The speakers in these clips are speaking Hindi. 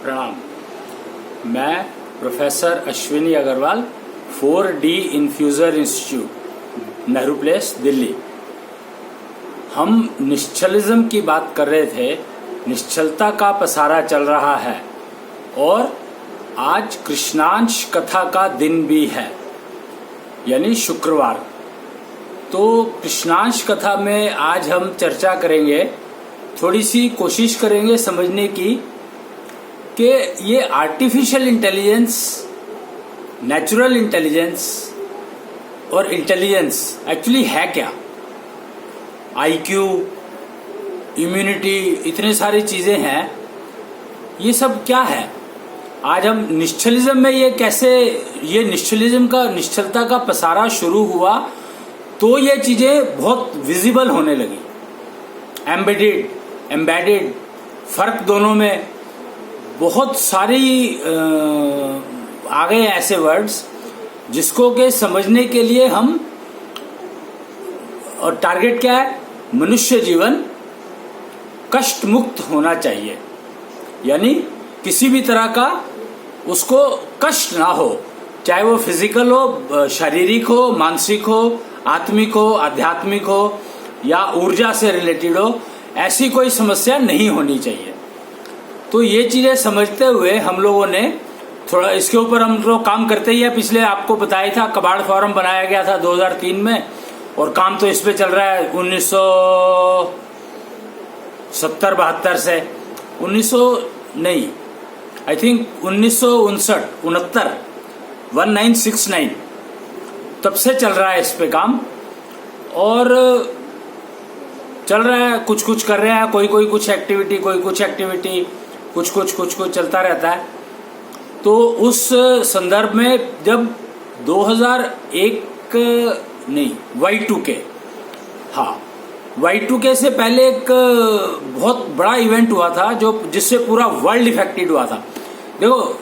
प्रणाम। मैं professor Ashwini Agrawal, 4D infuser institute, Nehru place, Delhi. हम निश्चलिज्म की बात कर रहे थे। निश्चलता का पसारा चल रहा है और आज कृष्णांश कथा का दिन भी है, यानी शुक्रवार। तो कृष्णांश कथा में आज हम चर्चा करेंगे, थोड़ी सी कोशिश करेंगे समझने की कि ये आर्टिफिशियल इंटेलिजेंस, नेचुरल इंटेलिजेंस और इंटेलिजेंस एक्चुअली है क्या। आईक्यू, इम्यूनिटी, इतने सारी चीजें हैं, ये सब क्या है। आज हम निश्चलिज्म में ये निश्चलता का पसारा शुरू हुआ तो ये चीजें बहुत विजिबल होने लगी। एम्बेडेड फर्क दोनों में बहुत सारी आ गए ऐसे वर्ड्स जिसको के समझने के लिए हम, और टारगेट क्या है, मनुष्य जीवन कष्ट मुक्त होना चाहिए, यानी किसी भी तरह का उसको कष्ट ना हो, चाहे वो फिजिकल हो, शारीरिक हो, मानसिक हो, आत्मिक हो, आध्यात्मिक हो या ऊर्जा से रिलेटेड हो, ऐसी कोई समस्या नहीं होनी चाहिए। तो ये चीजें समझते हुए हम लोगों ने थोड़ा इसके ऊपर हम लोग काम करते ही है। पिछले आपको बताया था कबाड़ फॉरम बनाया गया था 2003 में, और काम तो इस पे चल रहा है 1970-72 से 1969 तब से चल रहा है इस पे काम। और चल रहा है, कुछ कर रहे हैं, कोई कुछ एक्टिविटी, कुछ चलता रहता है। तो उस संदर्भ में जब 2001 Y2K, हाँ Y2K से पहले एक बहुत बड़ा इवेंट हुआ था जिससे पूरा वर्ल्ड इफेक्टेड हुआ था। देखो,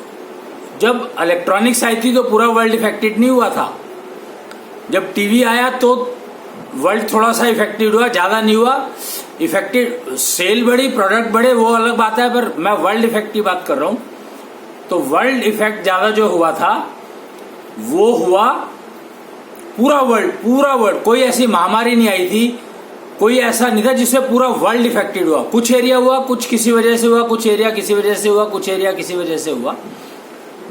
जब इलेक्ट्रॉनिक्स आई थी तो पूरा वर्ल्ड इफेक्टेड नहीं हुआ था। जब टीवी आया तो वर्ल्ड थोड़ा सा इफेक्टेड हुआ, ज्यादा नहीं हुआ। इफेक्टेड, सेल बढ़ी, प्रोडक्ट बढ़े, वो अलग बात है, पर मैं वर्ल्ड इफेक्ट की बात कर रहा हूं। तो वर्ल्ड इफेक्ट ज्यादा जो हुआ था वो हुआ पूरा वर्ल्ड। कोई ऐसी महामारी नहीं आई थी, कोई ऐसा नहीं था जिससे पूरा वर्ल्ड इफेक्टेड हुआ। कुछ एरिया हुआ, कुछ किसी वजह से हुआ, कुछ एरिया किसी वजह से हुआ, कुछ एरिया किसी वजह से हुआ,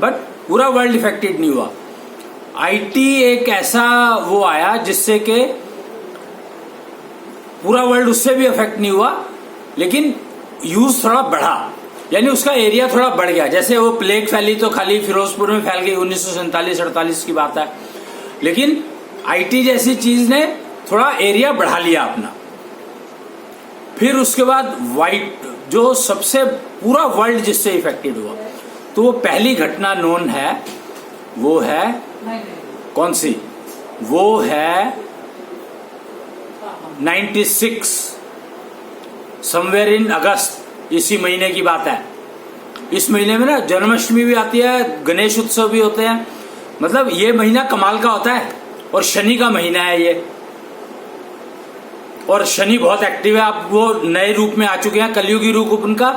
बट पूरा वर्ल्ड इफेक्टेड नहीं हुआ। आईटी एक ऐसा वो आया जिससे के पूरा वर्ल्ड उससे भी इफेक्ट नहीं हुआ, लेकिन यूज थोड़ा बढ़ा, यानी उसका एरिया थोड़ा बढ़ गया। जैसे वो प्लेग फैली तो खाली फिरोजपुर में फैल गई, 1947-48 की बात है, लेकिन आईटी जैसी चीज ने थोड़ा एरिया बढ़ा लिया अपना। फिर उसके बाद जो सबसे पूरा वर्ल्ड जिससे इफेक्टेड हुआ, तो वो पहली घटना नोन है, वो है कौन सी, वो है 96 समवेयर इन अगस्त, इसी महीने की बात है। इस महीने में ना जन्माष्टमी भी आती है, गणेश उत्सव भी होते हैं। मतलब ये महीना कमाल का होता है, और शनि का महीना है ये, और शनि बहुत एक्टिव है। अब वो नए रूप में आ चुके हैं, कलयुगी रूप उनका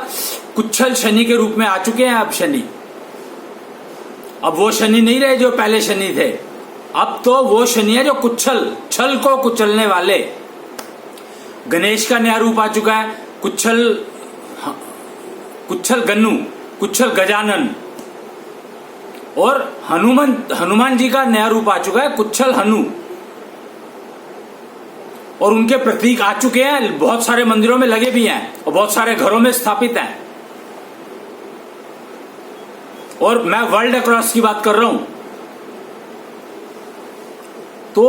कुच्छल शनि के रूप में आ चुके हैं अब शनि। अब वो शनि नहीं रहे जो पहले शनि थे, अब तो वो शनि है जो छल को कुचलने वाले। गणेश का नया रूप आ चुका है, कुच्छल गन्नू, कुच्छल गजानन, और हनुमान जी का नया रूप आ चुका है, कुच्छल हनु, और उनके प्रतीक आ चुके हैं, बहुत सारे मंदिरों में लगे भी हैं और बहुत सारे घरों में स्थापित हैं। और मैं वर्ल्ड अक्रॉस की बात कर रहा हूं। तो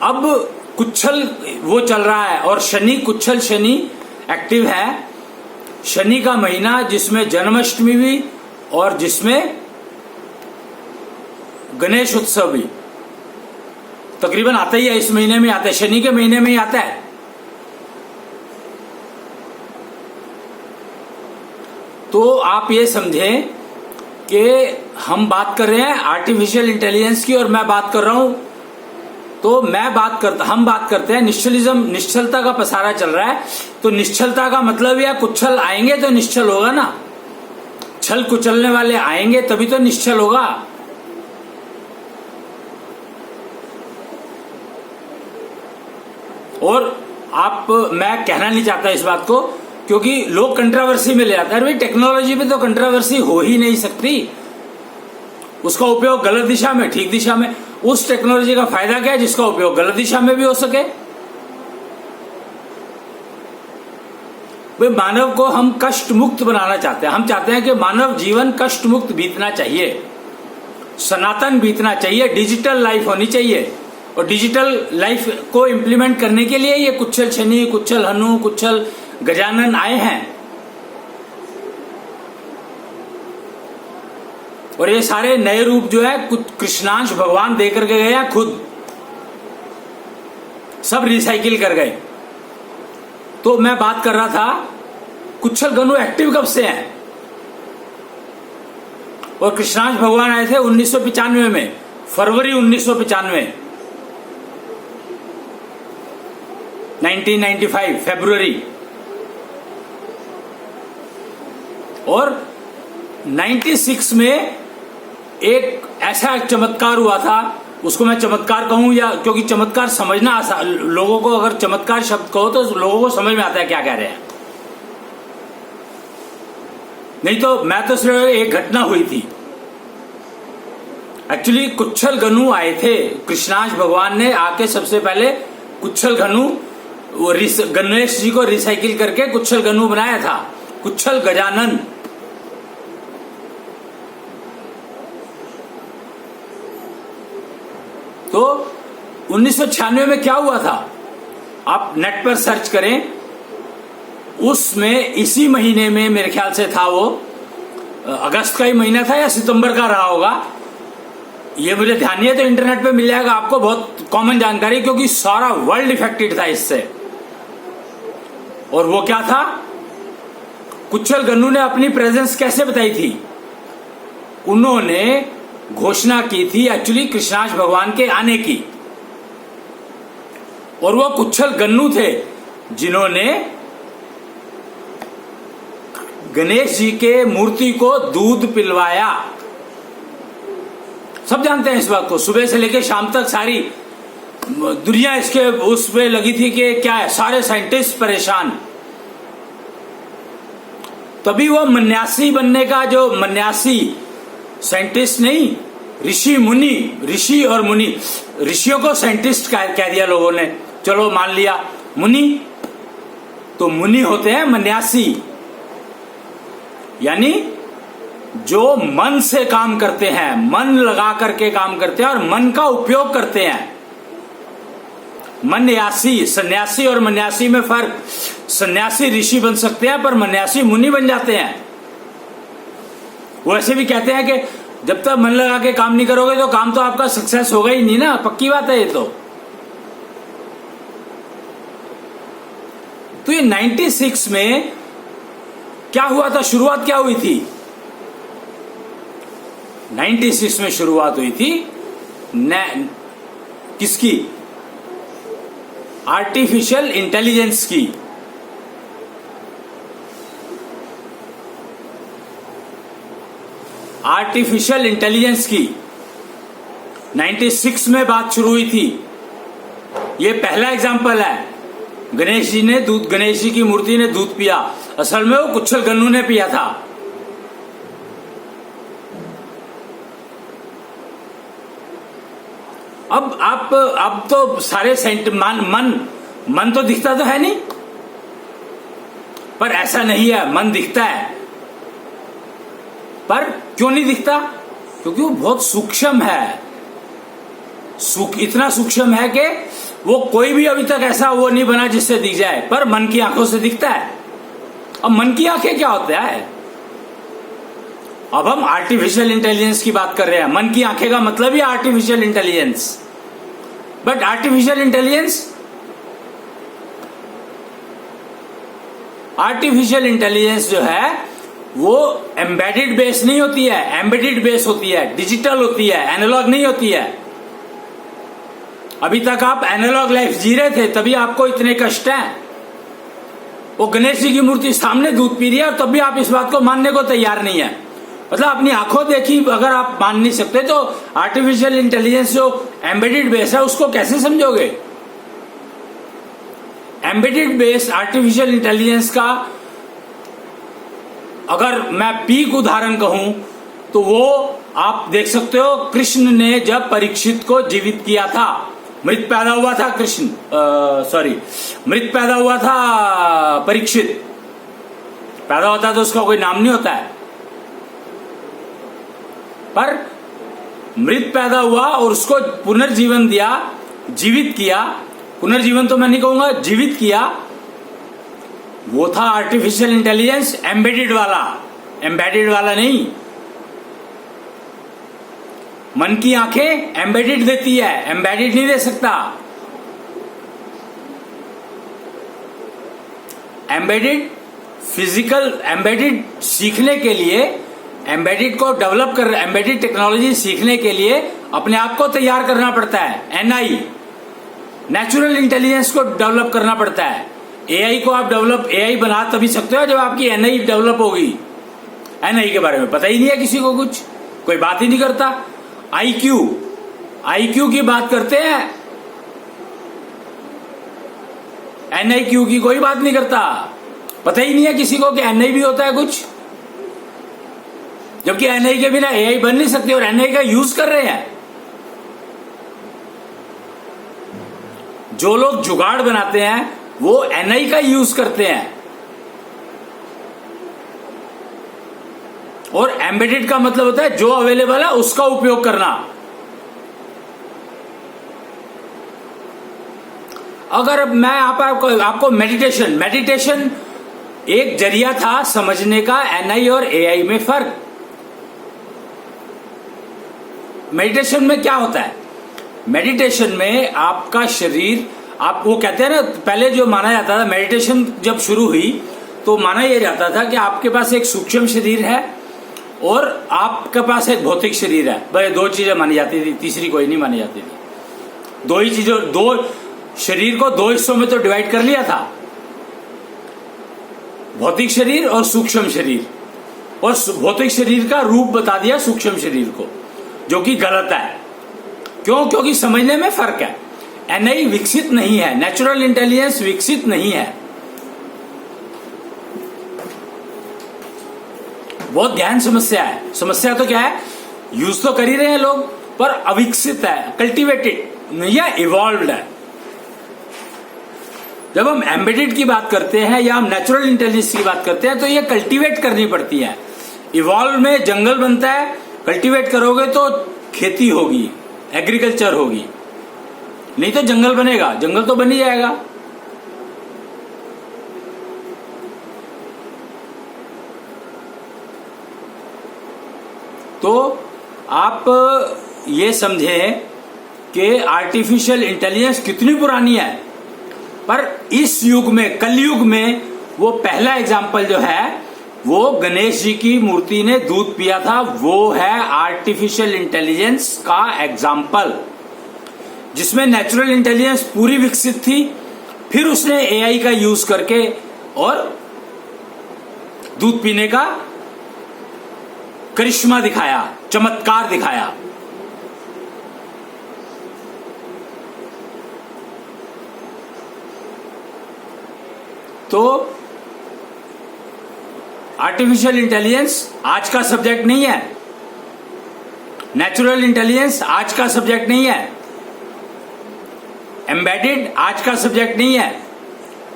अब कुच्छल वो चल रहा है, और शनि, कुच्छल शनि एक्टिव है। शनि का महीना जिसमें जन्माष्टमी भी और जिसमें गणेश उत्सव भी तकरीबन आता ही है, इस महीने में आता है, शनि के महीने में ही आता है। तो आप ये समझें कि हम बात कर रहे हैं आर्टिफिशियल इंटेलिजेंस की, और मैं बात कर रहा हूं, तो हम बात करते हैं निश्चलता का पसारा चल रहा है। तो निश्चलता का मतलब यह कुच्छल आएंगे तो निश्चल होगा ना, छल कुचलने वाले आएंगे तभी तो निश्चल होगा। और मैं कहना नहीं चाहता इस बात को, क्योंकि लोग कंट्रोवर्सी में ले आते हैं। भाई टेक्नोलॉजी में तो कंट्रोवर्सी हो ही नहीं सकती, उसका उपयोग गलत दिशा में, ठीक दिशा में। उस टेक्नोलॉजी का फायदा क्या है जिसका उपयोग गलत दिशा में भी हो सके। भाई मानव को हम कष्ट मुक्त बनाना चाहते हैं। हम चाहते हैं कि मानव जीवन कष्ट मुक्त बीतना चाहिए, सनातन बीतना चाहिए, डिजिटल लाइफ होनी चाहिए। और डिजिटल लाइफ को इम्प्लीमेंट करने के लिए ये कुच्छल शनि, कुच्छल हनु, कुच्छल गजानन आए हैं। और ये सारे नए रूप जो है कृष्णांश भगवान दे करके गए हैं, खुद सब रिसाइकिल कर गए। तो मैं बात कर रहा था कुच्छल गनु एक्टिव कब से हैं, और कृष्णांश भगवान आए थे 1995 में, फरवरी 1995, 1995 फरवरी। और 96 में एक ऐसा चमत्कार हुआ था, उसको मैं चमत्कार कहूं या, क्योंकि चमत्कार समझना आसान, लोगों को अगर चमत्कार शब्द कहो तो लोगों को समझ में आता है क्या कह रहे हैं। नहीं तो मैं तो सिर्फ एक घटना हुई थी। एक्चुअली कुच्छल गनु आए थे, कृष्णांश भगवान ने आके सबसे पहले कुच्छल गनु, गणेश जी को रिसाइकिल करके कुच्छल गनु बनाया था, कुच्छल गजानन। तो 1996 में क्या हुआ था, आप नेट पर सर्च करें, उसमें इसी महीने में मेरे ख्याल से था, वो अगस्त का ही महीना था या सितंबर का रहा होगा, ये मुझे ध्यान नहीं है, तो इंटरनेट पे मिल जाएगा आपको, बहुत कॉमन जानकारी, क्योंकि सारा वर्ल्ड इफेक्टेड था इससे। और वो क्या था, कुच्छल गन्नू ने अपनी प्रेजेंस कैसे बताई थी, उन्होंने घोषणा की थी एक्चुअली कृष्णांश भगवान के आने की। और वो कुच्छल गन्नू थे जिन्होंने गणेश जी के मूर्ति को दूध पिलवाया। सब जानते हैं इस बात को, सुबह से लेकर शाम तक सारी दुनिया इसके उस पे लगी थी कि क्या है, सारे साइंटिस्ट परेशान। तभी वो मन्यासी बनने का, जो मन्यासी साइंटिस्ट नहीं, ऋषि मुनि, ऋषि और मुनि, ऋषियों को साइंटिस्ट कह दिया लोगों ने, चलो मान लिया। मुनि तो मुनि होते हैं मन्यासी, यानी जो मन से काम करते हैं, मन लगा करके काम करते हैं और मन का उपयोग करते हैं। मन्यासी, सन्यासी और मन्यासी में फर्क, सन्यासी ऋषि बन सकते हैं पर मन्यासी मुनि बन जाते हैं। वो ऐसे भी कहते हैं कि जब तक मन लगा के काम नहीं करोगे तो काम तो आपका सक्सेस होगा ही नहीं ना, पक्की बात है ये तो ये 96 में क्या हुआ था, शुरुआत क्या हुई थी, 96 में शुरुआत हुई थी किसकी, आर्टिफिशियल इंटेलिजेंस की। आर्टिफिशियल इंटेलिजेंस की 96 में बात शुरू हुई थी। ये पहला एग्जाम्पल है। गणेश जी की मूर्ति ने दूध पिया, असल में वो कुच्छल गन्नू ने पिया था। अब तो सारे मन तो दिखता तो है नहीं, पर ऐसा नहीं है, मन दिखता है, पर क्यों नहीं दिखता, क्योंकि वो बहुत सूक्ष्म है। इतना सूक्ष्म है कि वो कोई भी अभी तक ऐसा वो नहीं बना जिससे दिख जाए, पर मन की आंखों से दिखता है। अब मन की आंखें क्या होता है, अब हम आर्टिफिशियल इंटेलिजेंस की बात कर रहे हैं। मन की आंखें का मतलब ही artificial intelligence, but artificial intelligence जो है वो एम्बेडेड बेस नहीं होती है, एम्बेडेड बेस होती है, डिजिटल होती है, एनालॉग नहीं होती है। अभी तक आप एनालॉग लाइफ जी रहे थे, तभी आपको इतने कष्ट हैं। वो गणेश जी की मूर्ति सामने दूध पी रही है और तब भी आप इस बात को मानने को तैयार नहीं है। मतलब अपनी आंखों देखी अगर आप मान नहीं सकते तो आर्टिफिशियल इंटेलिजेंस जो एम्बेडेड बेस है उसको कैसे समझोगे? एम्बेडेड बेस आर्टिफिशियल इंटेलिजेंस का अगर मैं पीक उदाहरण कहूं तो वो आप देख सकते हो, कृष्ण ने जब परीक्षित को जीवित किया था, मृत पैदा हुआ था मृत पैदा हुआ था परीक्षित। पैदा होता है तो उसका कोई नाम नहीं होता है, पर मृत पैदा हुआ और उसको पुनर्जीवन दिया, जीवित किया। पुनर्जीवन तो मैं नहीं कहूंगा, जीवित किया। वो था आर्टिफिशियल इंटेलिजेंस एम्बेडेड वाला नहीं। मन की आंखें एम्बेडेड देती है, एम्बेडेड नहीं दे सकता। एम्बेडेड फिजिकल, एम्बेडेड सीखने के लिए, एम्बेडेड को डेवलप कर, एम्बेडेड टेक्नोलॉजी सीखने के लिए अपने आप को तैयार करना पड़ता है। एनआई, नेचुरल इंटेलिजेंस को डेवलप करना पड़ता है। एआई को आप एआई बना तभी सकते हो जब आपकी एनआई डेवलप होगी। एनआई के बारे में पता ही नहीं है किसी को, कुछ कोई बात ही नहीं करता। आईक्यू की बात करते हैं, एनआईक्यू की कोई बात नहीं करता। पता ही नहीं है किसी को कि एनआई भी होता है कुछ, जबकि एनआई के बिना एआई बन नहीं सकती और एनआई का यूज कर रहे हैं। जो लोग जुगाड़ बनाते हैं वो एनआई का यूज करते हैं। और एम्बेडेड का मतलब होता है जो अवेलेबल है उसका उपयोग करना। अगर मैं आपको मेडिटेशन एक जरिया था समझने का एनआई और एआई में फर्क। मेडिटेशन में क्या होता है? मेडिटेशन में आपका शरीर, आप वो कहते हैं ना, पहले जो माना जाता था, मेडिटेशन जब शुरू हुई तो माना यह जाता था कि आपके पास एक सूक्ष्म शरीर है और आपके पास एक भौतिक शरीर है। भाई दो चीजें मानी जाती थी, तीसरी कोई नहीं मानी जाती थी। दो ही चीजों, दो शरीर को दो हिस्सों में तो डिवाइड कर लिया था, भौतिक शरीर और सूक्ष्म शरीर। और भौतिक शरीर का रूप बता दिया सूक्ष्म शरीर को, जो कि गलत है। क्यों? क्योंकि समझने में फर्क है। एनआई विकसित नहीं है, नेचुरल इंटेलिजेंस विकसित नहीं है। बहुत गहन समस्या है। समस्या तो क्या है, यूज तो कर ही रहे हैं लोग, पर अविकसित है, कल्टीवेटेड नहीं है, इवॉल्व्ड है। जब हम एम्बेडेड की बात करते हैं या हम नेचुरल इंटेलिजेंस की बात करते हैं तो ये कल्टीवेट करनी पड़ती है। इवॉल्व में जंगल बनता है, कल्टीवेट करोगे तो खेती होगी, एग्रीकल्चर होगी, नहीं तो जंगल बनेगा, जंगल तो बन ही जाएगा। तो आप ये समझें कि आर्टिफिशियल इंटेलिजेंस कितनी पुरानी है, पर इस युग में, कलयुग में, वो पहला एग्जाम्पल जो है वो गणेश जी की मूर्ति ने दूध पिया था, वो है आर्टिफिशियल इंटेलिजेंस का एग्जाम्पल, जिसमें नेचुरल इंटेलिजेंस पूरी विकसित थी। फिर उसने एआई का यूज करके और दूध पीने का करिश्मा दिखाया, चमत्कार दिखाया। तो आर्टिफिशियल इंटेलिजेंस आज का सब्जेक्ट नहीं है, नेचुरल इंटेलिजेंस आज का सब्जेक्ट नहीं है, एम्बेडेड आज का सब्जेक्ट नहीं है,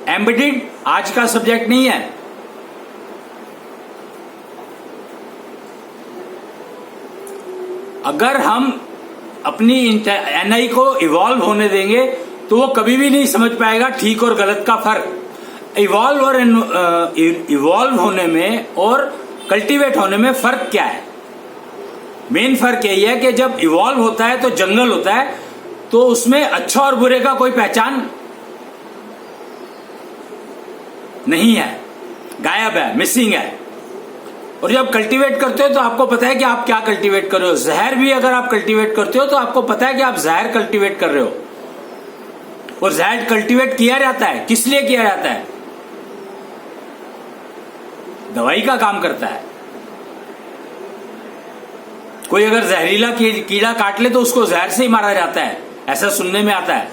एम्बेडेड आज का सब्जेक्ट नहीं है। अगर हम अपनी एनआई को इवॉल्व होने देंगे तो वो कभी भी नहीं समझ पाएगा ठीक और गलत का फर्क। इवॉल्व और इवॉल्व होने में और कल्टीवेट होने में फर्क क्या है? मेन फर्क यही है कि जब इवॉल्व होता है तो जंगल होता है, तो उसमें अच्छा और बुरे का कोई पहचान नहीं है, गायब है, मिसिंग है। और जब कल्टीवेट करते हो तो आपको पता है कि आप क्या कल्टीवेट कर रहे हो। जहर भी अगर आप कल्टीवेट करते हो तो आपको पता है कि आप जहर कल्टीवेट कर रहे हो। और जहर कल्टीवेट किया जाता है, किस लिए किया जाता है? दवाई का काम करता है। कोई अगर जहरीला कीड़ा काट ले तो उसको जहर से ही मारा जाता है, ऐसा सुनने में आता है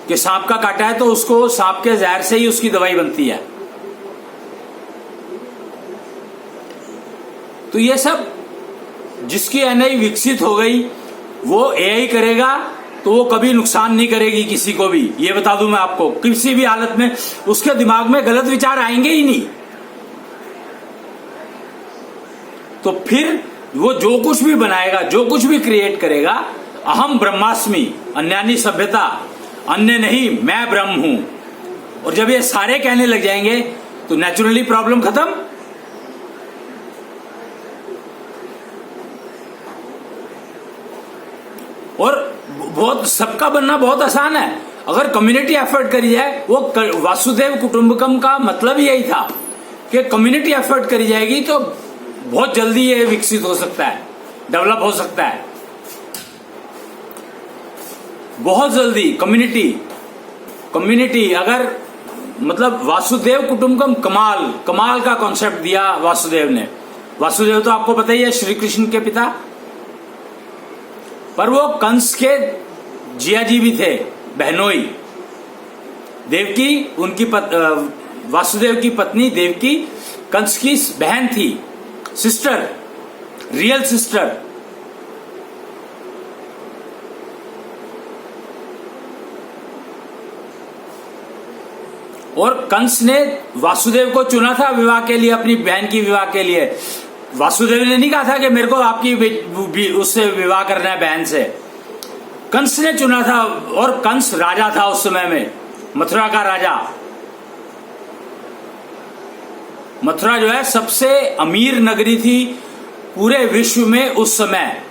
कि सांप का काटा है तो उसको सांप के जहर से ही उसकी दवाई बनती है। तो ये सब जिसकी एनआई विकसित हो गई वो एआई करेगा तो वो कभी नुकसान नहीं करेगी किसी को भी, ये बता दूं मैं आपको। किसी भी हालत में उसके दिमाग में गलत विचार आएंगे ही नहीं। तो फिर वो जो कुछ भी बनाएगा, जो कुछ भी क्रिएट करेगा, अहम ब्रह्मास्मि, अन्यानी सभ्यता, अन्य नहीं मैं ब्रह्म हूं, और जब ये सारे कहने लग जाएंगे तो नेचुरली प्रॉब्लम खत्म। और बहुत सबका बनना बहुत आसान है अगर कम्युनिटी एफर्ट करी जाए। वो वासुदेव कुटुंबकम का मतलब यही था कि कम्युनिटी एफर्ट करी जाएगी तो बहुत जल्दी ये विकसित हो सकता है, डेवलप हो सकता है बहुत जल्दी। कम्युनिटी अगर मतलब वासुदेव कुटुंबकम, कमाल का कॉन्सेप्ट दिया वासुदेव ने। वासुदेव तो आपको पता ही है श्री कृष्ण के पिता, पर वो कंस के जियाजी भी थे, बहनोई। देवकी उनकी वासुदेव की पत्नी देवकी कंस की बहन थी, सिस्टर, रियल सिस्टर। और कंस ने वासुदेव को चुना था विवाह के लिए, अपनी बहन की विवाह के लिए। वासुदेव ने नहीं कहा था कि मेरे को आपकी उससे विवाह करना है बहन से, कंस ने चुना था। और कंस राजा था उस समय में, मथुरा का राजा। मथुरा जो है सबसे अमीर नगरी थी पूरे विश्व में उस समय।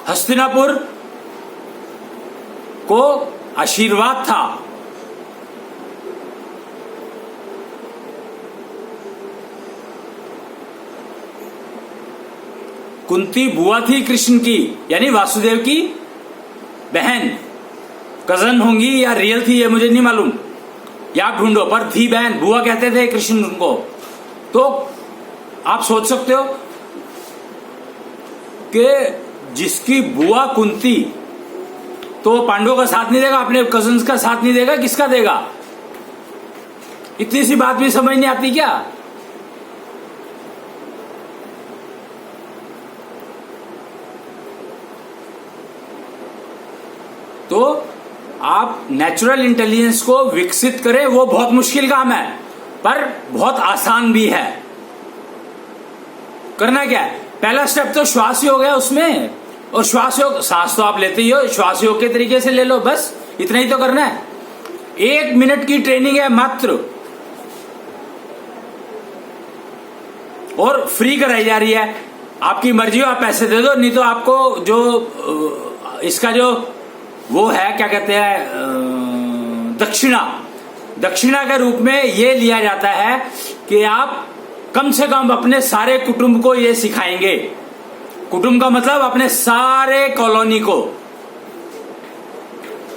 हस्तिनापुर को आशीर्वाद था। कुंती बुआ थी कृष्ण की, यानी वासुदेव की बहन, कजन होंगी या रियल थी ये मुझे नहीं मालूम, या आप ढूंढो, पर थी बहन, बुआ कहते थे कृष्ण उनको। तो आप सोच सकते हो कि जिसकी बुआ कुंती, तो पांडवों का साथ नहीं देगा, अपने कजन्स का साथ नहीं देगा, किसका देगा? इतनी सी बात भी समझ नहीं आती क्या? तो आप नेचुरल इंटेलिजेंस को विकसित करें, वो बहुत मुश्किल काम है पर बहुत आसान भी है। करना क्या है? पहला स्टेप तो श्वास योग है उसमें, और श्वास योग, सांस तो आप लेते ही हो, श्वास योग के तरीके से ले लो, बस इतना ही तो करना है। 1 मिनट की ट्रेनिंग है मात्र, और फ्री कराई जा रही है। आपकी मर्जी हो, आप पैसे दे दो, नहीं तो आपको जो इसका जो वो है, क्या कहते हैं, दक्षिणा के रूप में ये लिया जाता है कि आप कम से कम अपने सारे कुटुंब को ये सिखाएंगे। कुटुंब का मतलब अपने सारे कॉलोनी को,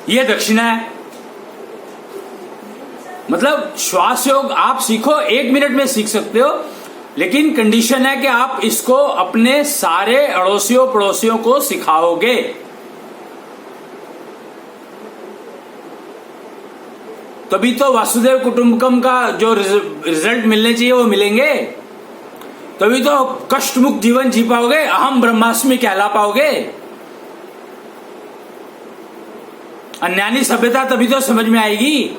ये दक्षिणा है। मतलब श्वास योग आप सीखो, 1 मिनट में सीख सकते हो, लेकिन कंडीशन है कि आप इसको अपने सारे अड़ोसियों पड़ोसियों को सिखाओगे। तभी तो वासुदेव कुटुंबकम का जो रिजल्ट मिलने चाहिए वो मिलेंगे, तभी तो कष्ट मुक्त जीवन जी पाओगे, अहम ब्रह्मास्मि कहला पाओगे। अन्यानी सभ्यता तभी तो समझ में आएगी,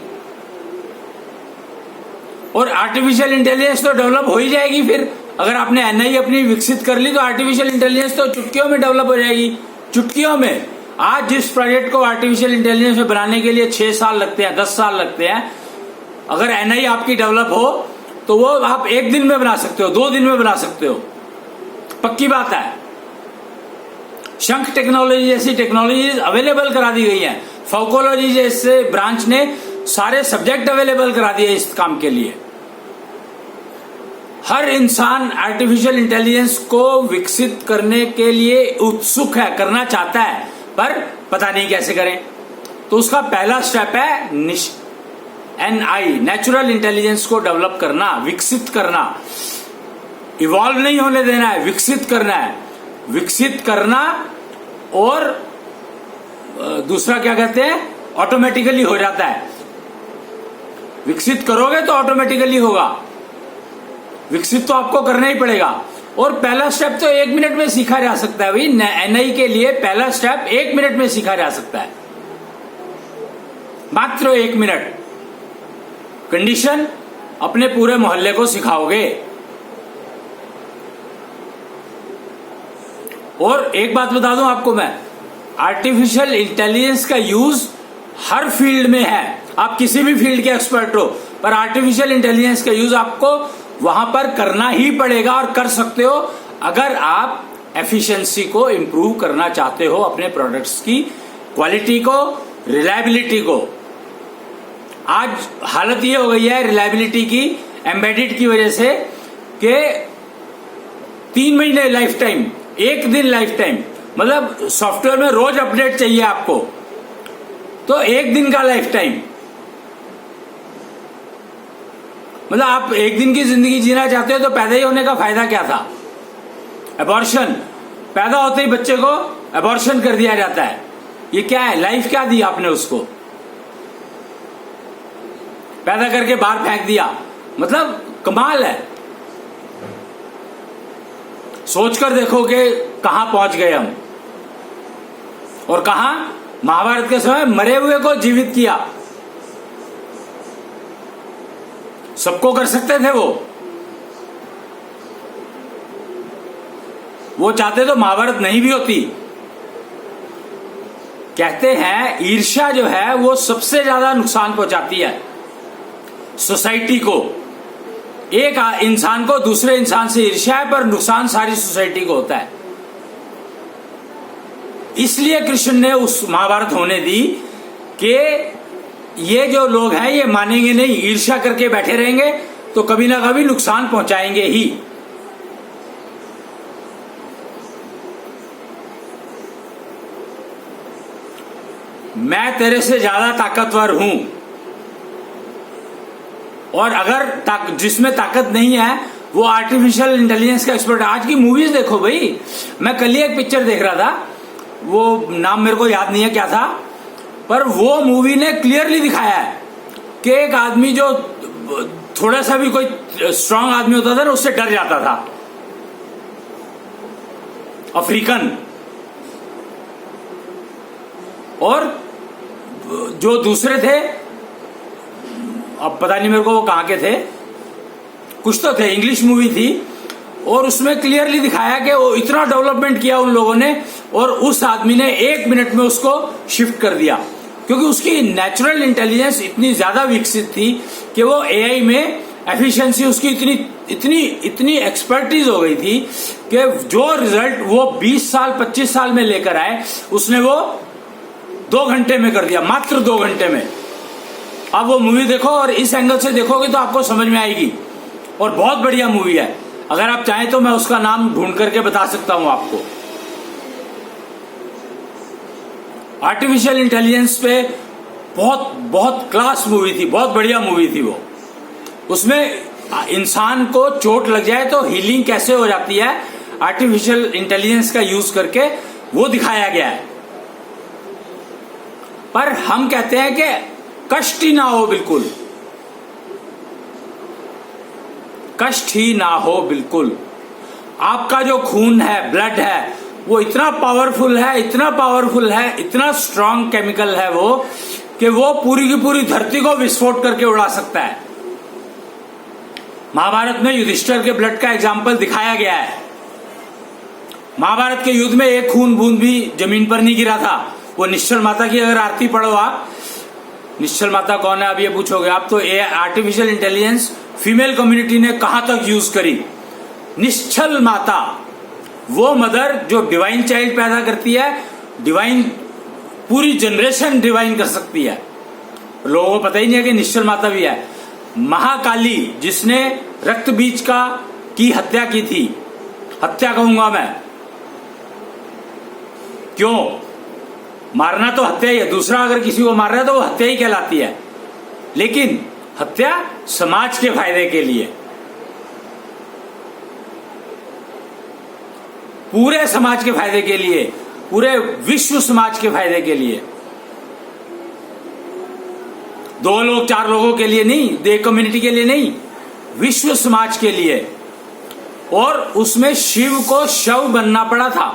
और आर्टिफिशियल इंटेलिजेंस तो डेवलप हो ही जाएगी। फिर अगर आपने एनआई अपनी विकसित कर ली तो आर्टिफिशियल इंटेलिजेंस तो चुटकियों में डेवलप हो जाएगी, चुटकियों में। आज जिस प्रोजेक्ट को आर्टिफिशियल इंटेलिजेंस में बनाने के लिए 6 साल लगते हैं, 10 साल लगते हैं, अगर एनआई आपकी डेवलप हो तो वो आप 1 दिन में बना सकते हो, 2 दिन में बना सकते हो, पक्की बात है। शंख टेक्नोलॉजी जैसी टेक्नोलॉजी अवेलेबल करा दी गई है, फाउकोलॉजी जैसे ब्रांच ने सारे सब्जेक्ट अवेलेबल करा दिए इस काम के लिए। हर इंसान आर्टिफिशियल इंटेलिजेंस को विकसित करने के लिए उत्सुक है, करना चाहता है, पर पता नहीं कैसे करें। तो उसका पहला स्टेप है एनआई, नेचुरल इंटेलिजेंस को डेवलप करना, विकसित करना। इवॉल्व नहीं होने देना है, विकसित करना है। विकसित करना और दूसरा क्या कहते हैं, ऑटोमेटिकली हो जाता है। विकसित करोगे तो ऑटोमेटिकली होगा, विकसित तो आपको करना ही पड़ेगा। और पहला स्टेप तो 1 मिनट में सीखा जा सकता है भाई। एनआई के लिए पहला स्टेप 1 मिनट में सीखा जा सकता है, मात्र 1 मिनट। कंडीशन, अपने पूरे मोहल्ले को सिखाओगे। और एक बात बता दूं आपको मैं, आर्टिफिशियल इंटेलिजेंस का यूज हर फील्ड में है। आप किसी भी फील्ड के एक्सपर्ट हो, पर आर्टिफिशियल इंटेलिजेंस का यूज आपको वहां पर करना ही पड़ेगा, और कर सकते हो अगर आप एफिशिएंसी को इंप्रूव करना चाहते हो, अपने प्रोडक्ट्स की क्वालिटी को, रिलायबिलिटी को। आज हालत ये हो गई है रिलायबिलिटी की, एम्बेडेड की वजह से, कि 3 महीने लाइफ टाइम, 1 दिन लाइफ टाइम, मतलब सॉफ्टवेयर में रोज अपडेट चाहिए आपको, तो 1 दिन का लाइफ टाइम। मतलब आप 1 दिन की जिंदगी जीना चाहते हो तो पैदा ही होने का फायदा क्या था? एबॉर्शन, पैदा होते ही बच्चे को एबॉर्शन कर दिया जाता है। ये क्या है? लाइफ क्या दी आपने उसको? पैदा करके बाहर फेंक दिया, मतलब कमाल है। सोचकर देखो कि कहां पहुंच गए हम, और कहां महाभारत के समय मरे हुए को जीवित किया। सबको कर सकते थे वो चाहते तो महाभारत नहीं भी होती। कहते हैं ईर्ष्या जो है वो सबसे ज्यादा नुकसान पहुंचाती है सोसाइटी को। एक इंसान को दूसरे इंसान से ईर्ष्या है, पर नुकसान सारी सोसाइटी को होता है। इसलिए कृष्ण ने उस महाभारत होने दी कि ये जो लोग हैं ये मानेंगे नहीं, ईर्ष्या करके बैठे रहेंगे तो कभी ना कभी नुकसान पहुंचाएंगे ही। मैं तेरे से ज्यादा ताकतवर हूं, और अगर जिसमें ताकत नहीं है वो आर्टिफिशियल इंटेलिजेंस का एक्सपर्ट है। आज की मूवीज देखो भाई, मैं कल ही एक पिक्चर देख रहा था, वो नाम मेरे को याद नहीं है क्या था, पर वो मूवी ने क्लियरली दिखाया है कि एक आदमी जो थोड़ा सा भी कोई स्ट्रांग आदमी होता था ना, उससे डर जाता था, अफ्रीकन। और जो दूसरे थे, अब पता नहीं मेरे को वो कहां के थे, कुछ तो थे, इंग्लिश मूवी थी, और उसमें क्लियरली दिखाया कि वो इतना डेवलपमेंट किया उन लोगों ने, और उस आदमी ने 1 मिनट में उसको शिफ्ट कर दिया, क्योंकि उसकी नेचुरल इंटेलिजेंस इतनी ज्यादा विकसित थी कि वो एआई में एफिशिएंसी उसकी इतनी एक्सपर्टीज हो गई थी कि जो रिजल्ट वो 20 साल 25 साल में लेकर आए, उसने वो 2 घंटे में कर दिया, मात्र 2 घंटे में। अब वो मूवी देखो और इस एंगल से देखोगे तो आपको समझ में आएगी, और बहुत बढ़िया मूवी है। अगर आप चाहें तो मैं उसका नाम ढूंढ करके बता सकता हूं आपको। आर्टिफिशियल इंटेलिजेंस पे बहुत क्लास मूवी थी, बहुत बढ़िया मूवी थी वो। उसमें इंसान को चोट लग जाए तो हीलिंग कैसे हो जाती है, आर्टिफिशियल इंटेलिजेंस का यूज करके वो दिखाया गया है। पर हम कहते हैं कि कष्ट ही ना हो, बिल्कुल कष्ट ही ना हो बिल्कुल। आपका जो खून है, ब्लड है, वो इतना पावरफुल है, इतना पावरफुल है, इतना स्ट्रांग केमिकल है वो, कि वो पूरी की पूरी धरती को विस्फोट करके उड़ा सकता है। महाभारत में युधिष्ठिर के ब्लड का एग्जाम्पल दिखाया गया है। महाभारत के युद्ध में एक खून बूंद भी जमीन पर नहीं गिरा था। वो निश्चल माता की अगर आरती पढ़ो आप, निश्चल माता कौन है अब ये पूछोगे आप, तो ये आर्टिफिशियल इंटेलिजेंस फीमेल कम्युनिटी ने कहां तक यूज करी। निश्चल माता, वो मदर जो डिवाइन चाइल्ड पैदा करती है, डिवाइन पूरी जनरेशन डिवाइन कर सकती है। लोगों को पता ही नहीं है कि निश्चल माता भी है। महाकाली, जिसने रक्त बीज की हत्या की थी, हत्या कहूंगा मैं, क्यों? मारना तो हत्या ही है, दूसरा अगर किसी को मार रहा है तो वो हत्या ही कहलाती है, लेकिन हत्या समाज के फायदे के लिए। पूरे समाज के फायदे के लिए, पूरे विश्व समाज के फायदे के लिए, 2 लोग 4 लोगों के लिए नहीं, एक कम्युनिटी के लिए नहीं, विश्व समाज के लिए। और उसमें शिव को शव बनना पड़ा था,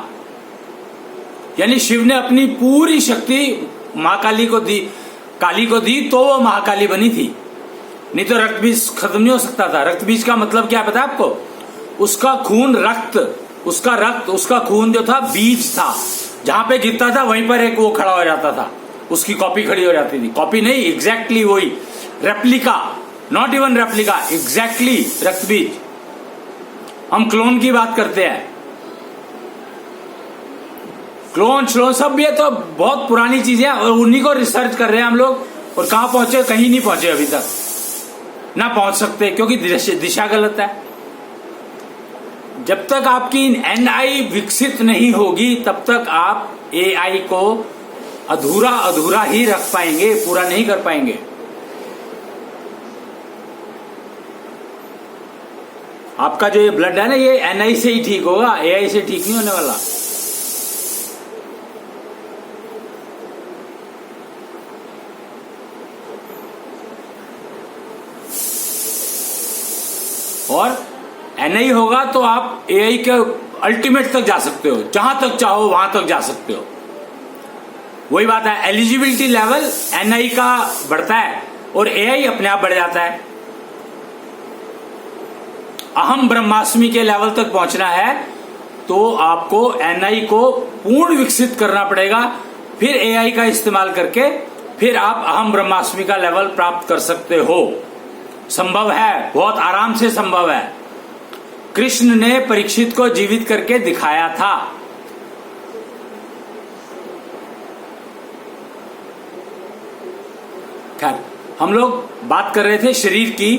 यानी शिव ने अपनी पूरी शक्ति महाकाली को दी, काली को दी, तो वो महाकाली बनी थी। नहीं तो रक्त बीज खत्म नहीं हो सकता था। रक्त बीज का मतलब क्या पता है आपको? उसका खून उसका खून जो था बीज था, जहां पे गिरता था वहीं पर एक वो खड़ा हो जाता था, उसकी कॉपी खड़ी हो जाती थी। कॉपी नहीं, एग्जैक्टली वही, replica, not even replica, exactly रक्त बीज। हम क्लोन की बात करते हैं, क्लोन सब ये तो बहुत पुरानी चीजें हैं और उन्हीं को रिसर्च कर रहे हैं हम लोग। और कहां पहुंचे? कहीं नहीं पहुंचे अभी तक, ना पहुंच सकते, क्योंकि दिशा गलत है। जब तक आपकी एनआई विकसित नहीं होगी तब तक आप एआई को अधूरा ही रख पाएंगे, पूरा नहीं कर पाएंगे। आपका जो ये ब्लड है ना, ये एनआई से ही ठीक होगा, एआई से ठीक नहीं होने वाला। और एनआई होगा तो आप एआई के अल्टीमेट तक जा सकते हो, जहां तक चाहो वहां तक जा सकते हो। वही बात है, एलिजिबिलिटी लेवल एनआई का बढ़ता है और एआई अपने आप बढ़ जाता है। अहम ब्रह्मास्मि के लेवल तक पहुंचना है तो आपको एनआई को पूर्ण विकसित करना पड़ेगा, फिर एआई का इस्तेमाल करके फिर आप अहम ब्रह्मास्मि का लेवल प्राप्त कर सकते हो। संभव है, बहुत आराम से संभव है। कृष्ण ने परीक्षित को जीवित करके दिखाया था। खैर, हम लोग बात कर रहे थे शरीर की,